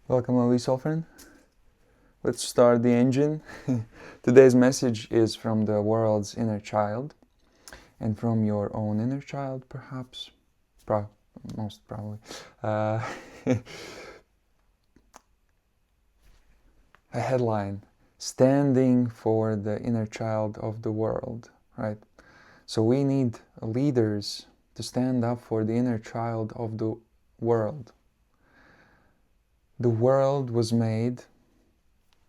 Welcome, lovely soul friend. Let's start the engine. Today's message is from the world's inner child and from your own inner child, perhaps. Most probably. Uh, a headline: Standing for the inner child of the world, right? So we need leaders to stand up for the inner child of the world. The world was made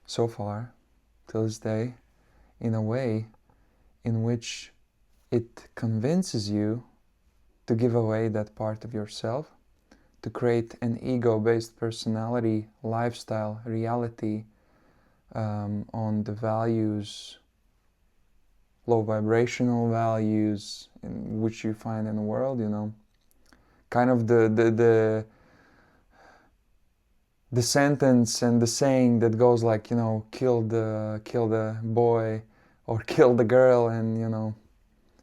so far, till this day, in a way in which it convinces you to give away that part of yourself, to create an ego-based personality, lifestyle, reality on the values, low vibrational values in which you find in the world, kind of the sentence and the saying that goes like, kill the boy or kill the girl, and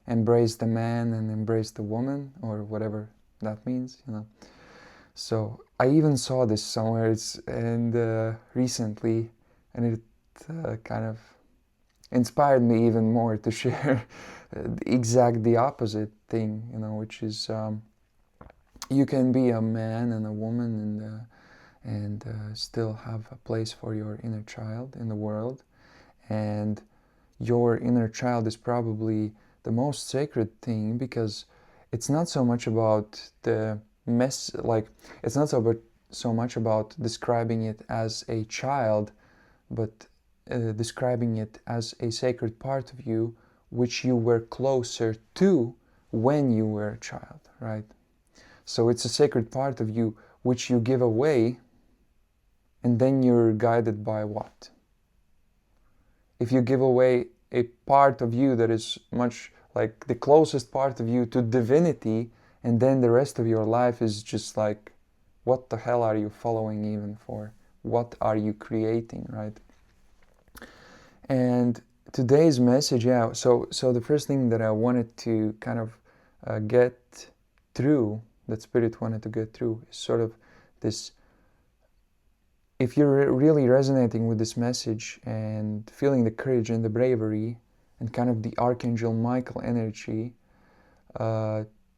embrace the man and embrace the woman, or whatever that means. So I even saw this somewhere, recently, and it kind of inspired me even more to share the opposite thing, which is you can be a man and a woman and still have a place for your inner child in the world. And your inner child is probably the most sacred thing, because it's not so much about it's not so much about describing it as a child, but describing it as a sacred part of you which you were closer to when you were a child, right? So it's a sacred part of you which you give away, and then you're guided by what? If you give away a part of you that is much like the closest part of you to divinity, and then the rest of your life is just like, what the hell are you following even for? What are you creating, right? And today's message, so the first thing that I wanted to kind of get through, that Spirit wanted to get through, is sort of this: if you're really resonating with this message and feeling the courage and the bravery and kind of the Archangel Michael energy,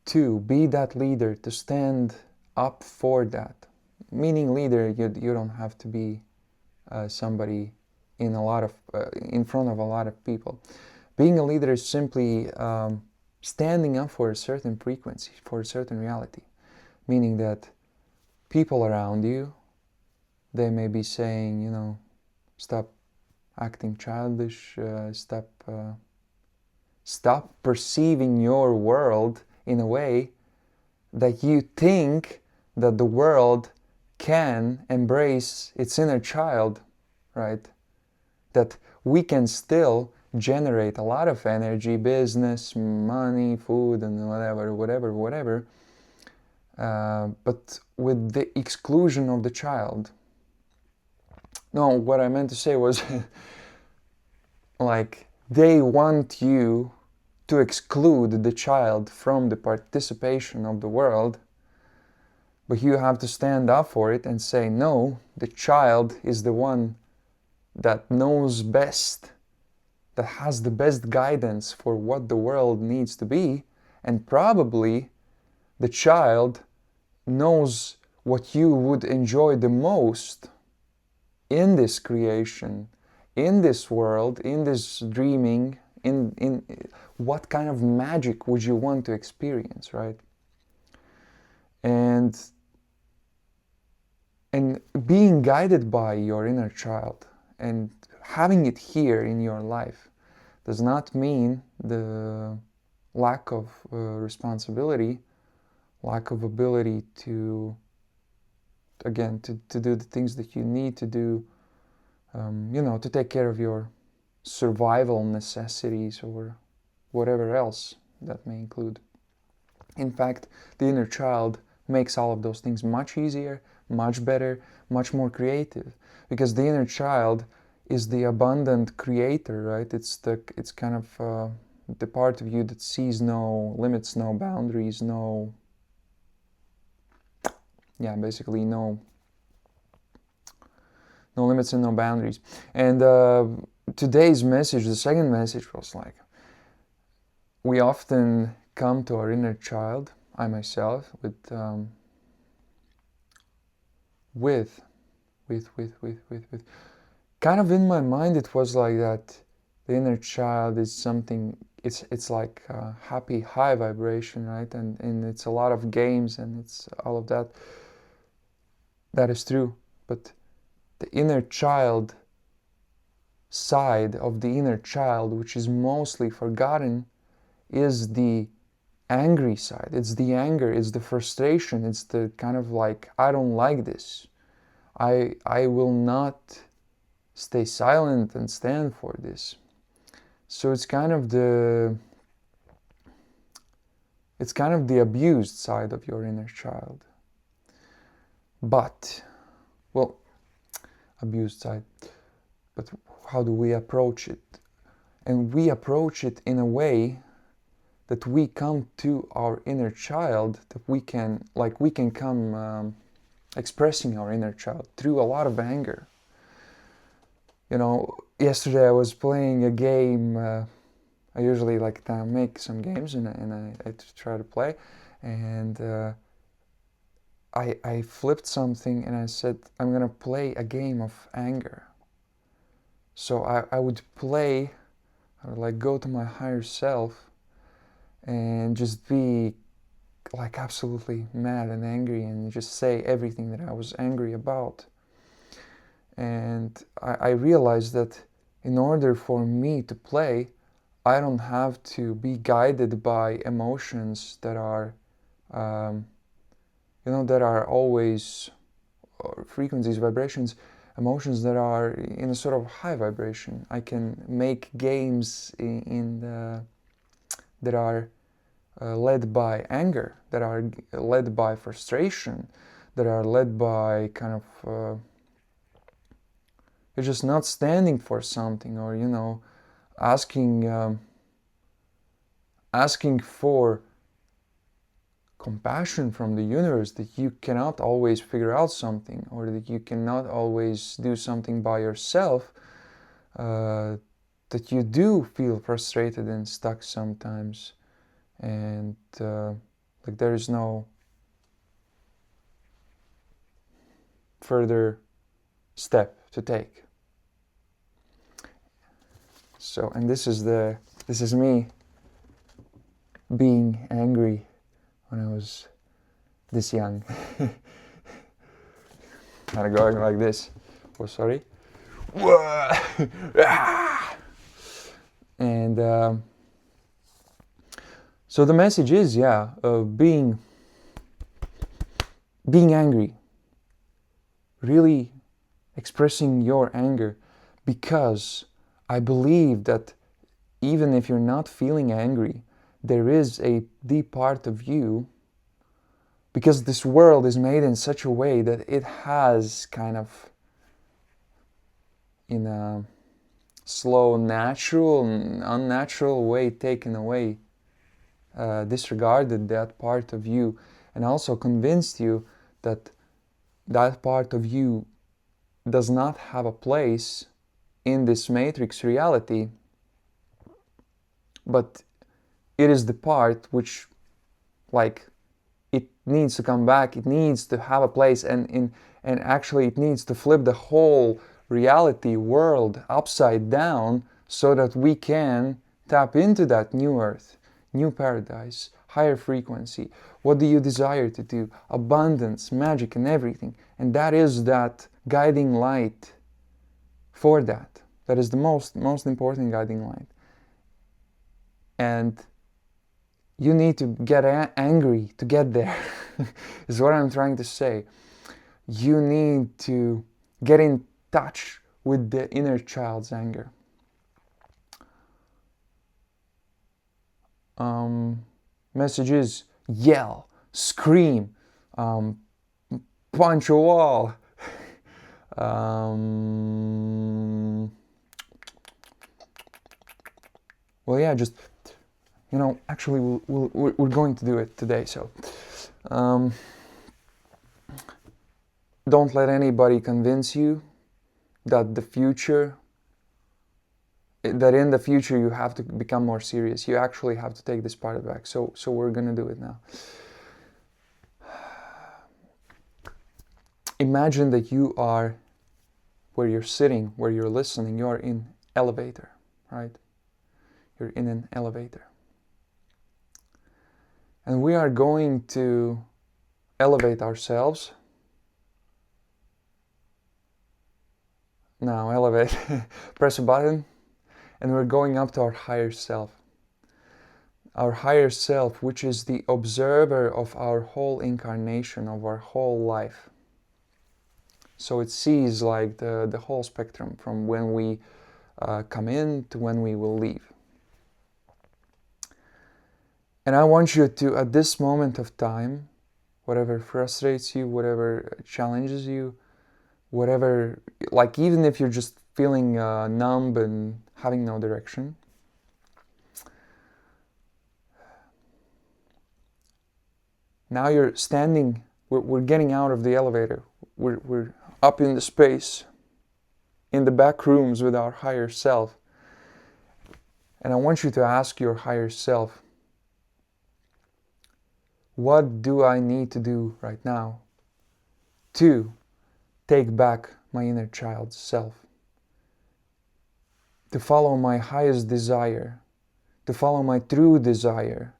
to be that leader, to stand up for that. Meaning leader, you don't have to be somebody in front of a lot of people. Being a leader is simply standing up for a certain frequency, for a certain reality. Meaning that people around you, they may be saying, stop acting childish, stop perceiving your world in a way that you think that the world can embrace its inner child, right? That we can still generate a lot of energy, business, money, food, and whatever, but with the exclusion of the child. No, what I meant to say was like, they want you to exclude the child from the participation of the world, but you have to stand up for it and say, no, the child is the one that knows best, that has the best guidance for what the world needs to be, and probably the child knows what you would enjoy the most in this creation, in this world, in this dreaming, in what kind of magic would you want to experience, right? And being guided by your inner child and having it here in your life does not mean the lack of responsibility, lack of ability to, again, to do the things that you need to do, to take care of your survival necessities or whatever else that may include. In fact, the inner child makes all of those things much easier, much better, much more creative, because the inner child is the abundant creator, right? It's kind of the part of you that sees no limits, no boundaries, basically no no limits and no boundaries. And today's message, the second message, was like, we often come to our inner child, I myself, with kind of in my mind it was like that the inner child is something, it's like a happy high vibration, right? And it's a lot of games and it's all of that. That is true. But the inner child side of the inner child, which is mostly forgotten, is the angry side. It's the anger, it's the frustration, it's the kind of like, I don't like this. I will not stay silent and stand for this. So it's kind of the abused side of your inner child. But, well, abused side. But how do we approach it? And we approach it in a way that we come to our inner child, that we can come expressing our inner child through a lot of anger. You know, yesterday I was playing a game. I usually like to make some games and I try to play, and I flipped something and I said, I'm gonna play a game of anger. So I would like go to my higher self and just be like absolutely mad and angry and just say everything that I was angry about. And I realized that in order for me to play, I don't have to be guided by emotions that are, that are always, or frequencies, vibrations, emotions that are in a sort of high vibration. I can make games that are led by anger, that are led by frustration, that are led by kind of you're just not standing for something, or asking for compassion from the universe, that you cannot always figure out something, or that you cannot always do something by yourself, that you do feel frustrated and stuck sometimes, and like there is no further step to take. So, and this is me being angry when I was this young. Kind of going like this. Oh, sorry. And so the message is, being angry, really expressing your anger, because I believe that even if you're not feeling angry, there is a deep part of you, because this world is made in such a way that it has kind of, in a slow, natural, unnatural way, taken away, disregarded that part of you, and also convinced you that that part of you does not have a place in this matrix reality, but it is the part which, like, it needs to come back, it needs to have a place, and actually it needs to flip the whole reality world upside down, so that we can tap into that new earth, new paradise, higher frequency. What do you desire to do? Abundance, magic, and everything. And that is that guiding light for that. That is the most important guiding light. And you need to get angry to get there, is what I'm trying to say. You need to get in touch with the inner child's anger. Message is yell, scream, punch a wall. Well, yeah, just, actually we're going to do it today, so don't let anybody convince you that in the future you have to become more serious. You actually have to take this part back. So we're gonna do it now. Imagine that you are where you're sitting, where you're listening. You're in elevator, right? You're in an elevator. And we are going to elevate ourselves. Now elevate, press a button, and we're going up to our higher self. Our higher self, which is the observer of our whole incarnation, of our whole life. So it sees like the whole spectrum from when we come in to when we will leave. And I want you to, at this moment of time, whatever frustrates you, whatever challenges you, whatever, like even if you're just feeling numb and having no direction, now you're standing, we're getting out of the elevator, we're up in the space, in the back rooms with our higher self. And I want you to ask your higher self, what do I need to do right now to take back my inner child's self? To follow my highest desire, to follow my true desire,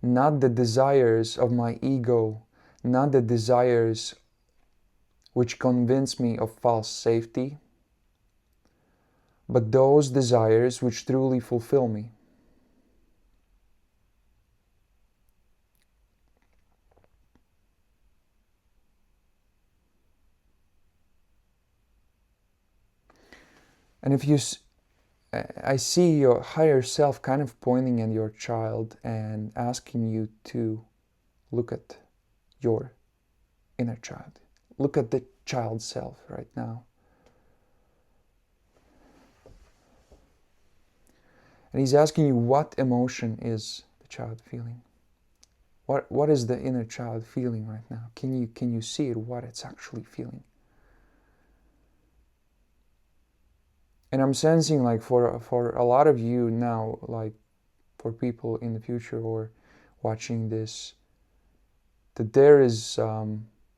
not the desires of my ego, not the desires which convince me of false safety, but those desires which truly fulfill me. And if I see your higher self kind of pointing at your child and asking you to look at your inner child. Look at the child self right now. And he's asking you, what emotion is the child feeling? What is the inner child feeling right now? Can you see it, what it's actually feeling? And I'm sensing like for a lot of you now, like for people in the future or watching this, that there is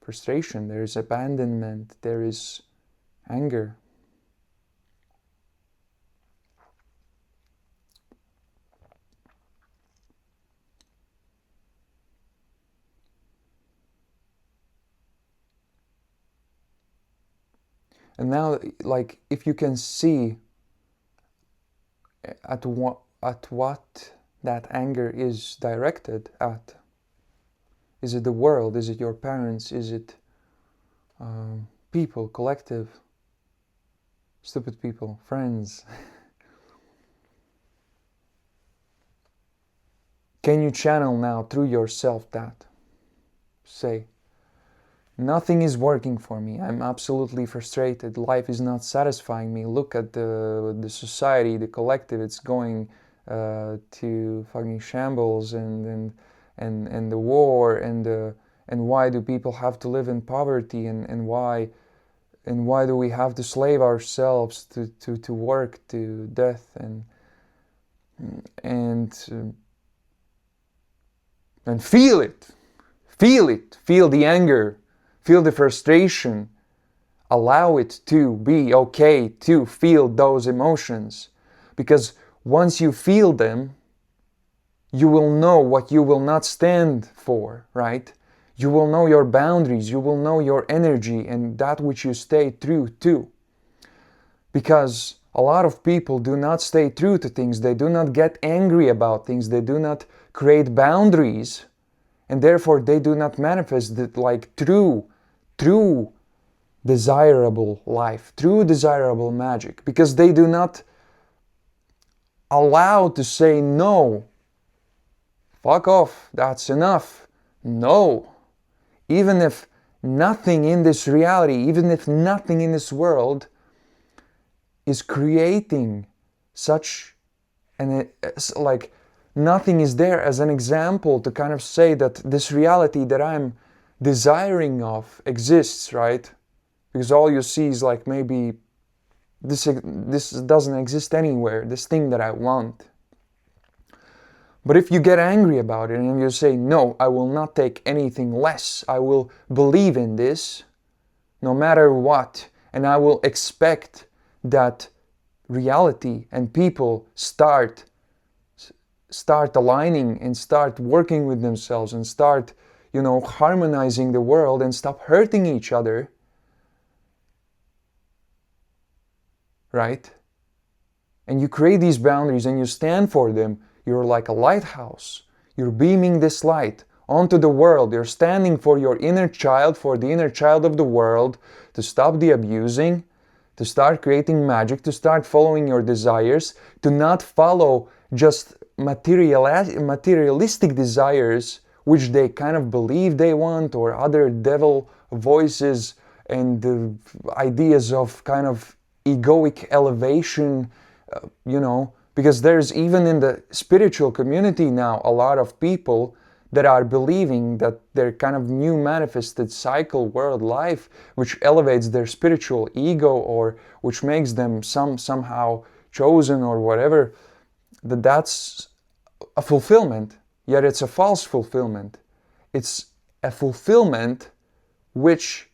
frustration, there is abandonment, there is anger. And now, like, if you can see at what that anger is directed at. Is it the world? Is it your parents? Is it people, collective, stupid people, friends? Can you channel now through yourself that? Say, nothing is working for me. I'm absolutely frustrated. Life is not satisfying me. Look at the society, the collective. It's going to fucking shambles, and the war, and why do people have to live in poverty, and why do we have to slave ourselves to work to death, and feel it, feel the anger. Feel the frustration. Allow it to be okay to feel those emotions. Because once you feel them, you will know what you will not stand for, right? You will know your boundaries, you will know your energy and that which you stay true to. Because a lot of people do not stay true to things, they do not get angry about things, they do not create boundaries, and therefore they do not manifest that like true desirable life, true desirable magic, because they do not allow to say no. Fuck off, that's enough. No. Even if nothing in this reality, even if nothing in this world is creating such an, like, nothing is there as an example to kind of say that this reality that I'm desiring of exists, right? Because all you see is like maybe this doesn't exist anywhere, this thing that I want. But if you get angry about it and you say, no, I will not take anything less, I will believe in this no matter what, and I will expect that reality and people start aligning and start working with themselves and start, harmonizing the world and stop hurting each other, right? And you create these boundaries and you stand for them. You're like a lighthouse. You're beaming this light onto the world. You're standing for your inner child, for the inner child of the world, to stop the abusing, to start creating magic, to start following your desires, to not follow just materialistic desires which they kind of believe they want, or other devil voices and ideas of kind of egoic elevation, because there's even in the spiritual community now a lot of people that are believing that their kind of new manifested cycle world life, which elevates their spiritual ego or which makes them somehow chosen or whatever, that's a fulfillment. Yet it's a false fulfillment. It's a fulfillment which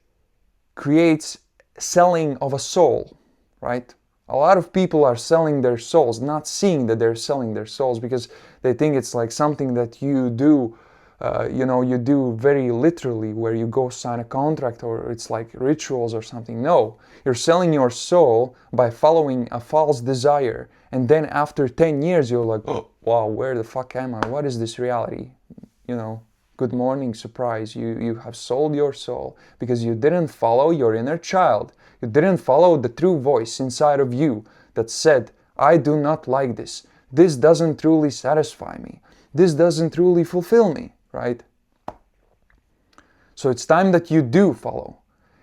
creates selling of a soul, right? A lot of people are selling their souls, not seeing that they're selling their souls, because they think it's like something that you do, you do very literally, where you go sign a contract or it's like rituals or something. No, you're selling your soul by following a false desire. And then after 10 years, you're like, oh, wow, where the fuck am I? What is this reality? Good morning, surprise. You have sold your soul because you didn't follow your inner child. You didn't follow the true voice inside of you that said, I do not like this. This doesn't truly satisfy me. This doesn't truly fulfill me, right? So it's time that you do follow.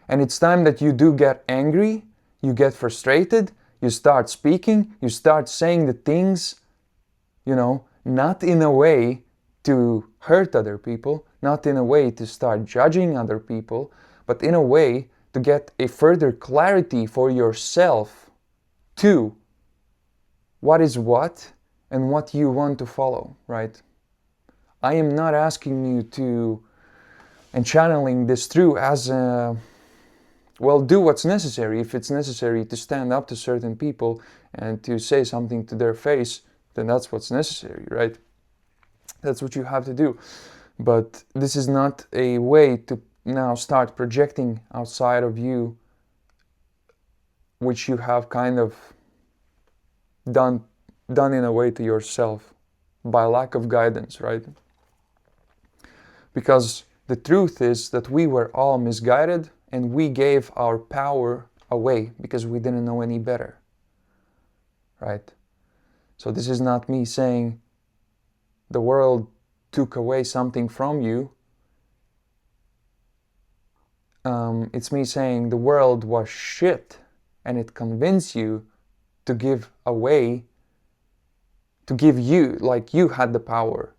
And it's time that you do get angry, you get frustrated, you start speaking, you start saying the things, not in a way to hurt other people, not in a way to start judging other people, but in a way to get a further clarity for yourself to what is what and what you want to follow, right? I am not asking you to, and channeling this through as a, well, do what's necessary. If it's necessary to stand up to certain people and to say something to their face, then that's what's necessary, right? That's what you have to do. But this is not a way to now start projecting outside of you, which you have kind of done in a way to yourself by lack of guidance, right? Because the truth is that we were all misguided and we gave our power away because we didn't know any better, right? So this is not me saying the world took away something from you. It's me saying the world was shit and it convinced you to give away, to give you, like you had the power.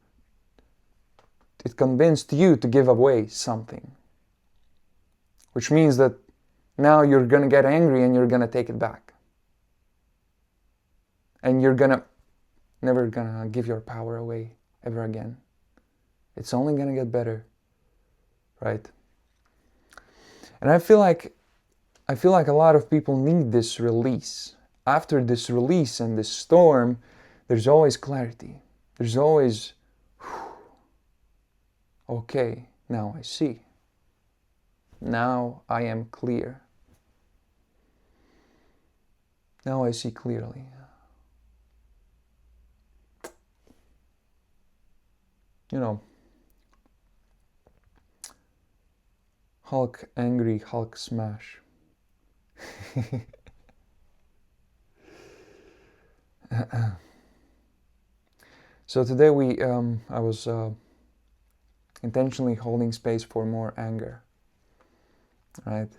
It convinced you to give away something. Which means that now you're gonna get angry and you're gonna take it back. And you're never gonna give your power away ever again. It's only gonna get better, right? And I feel like a lot of people need this release. After this release and this storm, there's always clarity. There's always, okay, now I see. Now I am clear. Now I see clearly. Hulk angry, Hulk smash. So today I was intentionally holding space for more anger, right?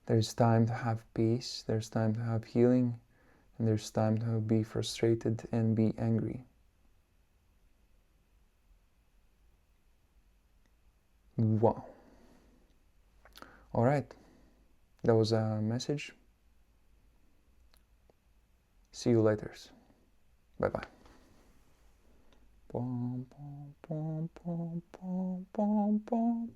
There's time to have peace, there's time to have healing, and there's time to be frustrated and be angry. Wow. All right, that was a message. See you later. Bye bye.